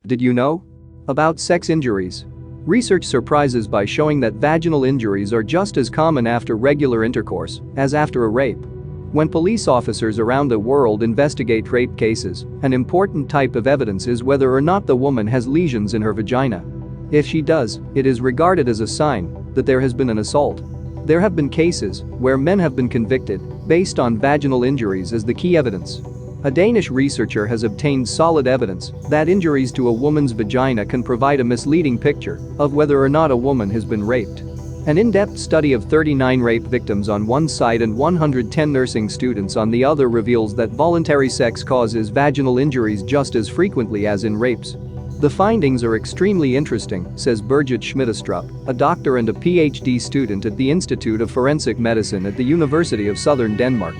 Did you know? About sex injuries. Research surprises by showing that vaginal injuries are just as common after regular intercourse as after a rape. When police officers around the world investigate rape cases, an important type of evidence is whether or not the woman has lesions in her vagina. If she does, it is regarded as a sign that there has been an assault. There have been cases where men have been convicted based on vaginal injuries as the key evidence. A Danish researcher has obtained solid evidence that injuries to a woman's vagina can provide a misleading picture of whether or not a woman has been raped. An in-depth study of 39 rape victims on one side and 110 nursing students on the other reveals that voluntary sex causes vaginal injuries just as frequently as in rapes. The findings are extremely interesting, says Birgit Schmidt-Astrup, a doctor and a PhD student at the Institute of Forensic Medicine at the University of Southern Denmark.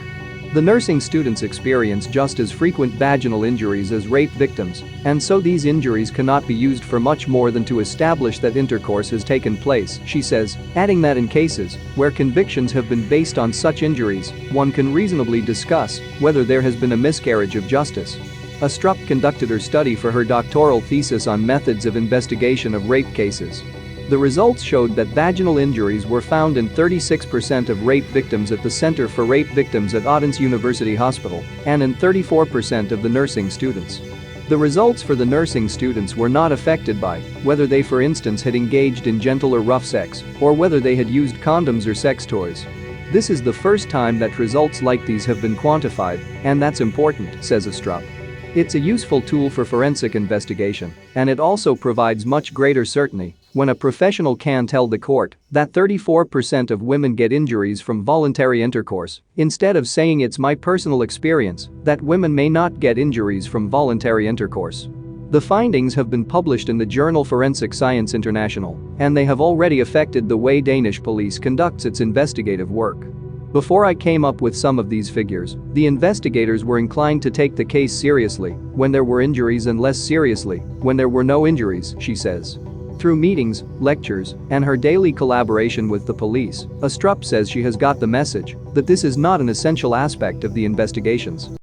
The nursing students experience just as frequent vaginal injuries as rape victims, and so these injuries cannot be used for much more than to establish that intercourse has taken place, she says, adding that in cases where convictions have been based on such injuries, one can reasonably discuss whether there has been a miscarriage of justice. Astrup conducted her study for her doctoral thesis on methods of investigation of rape cases. The results showed that vaginal injuries were found in 36% of rape victims at the Center for Rape Victims at Odense University Hospital and in 34% of the nursing students. The results for the nursing students were not affected by whether they, for instance, had engaged in gentle or rough sex or whether they had used condoms or sex toys. This is the first time that results like these have been quantified, and that's important, says Astrup. It's a useful tool for forensic investigation, and it also provides much greater certainty when a professional can tell the court that 34% of women get injuries from voluntary intercourse, instead of saying it's my personal experience that women may not get injuries from voluntary intercourse. The findings have been published in the journal Forensic Science International, and they have already affected the way Danish police conducts its investigative work. Before I came up with some of these figures, the investigators were inclined to take the case seriously when there were injuries and less seriously when there were no injuries, she says. Through meetings, lectures, and her daily collaboration with the police, Astrup says she has got the message that this is not an essential aspect of the investigations.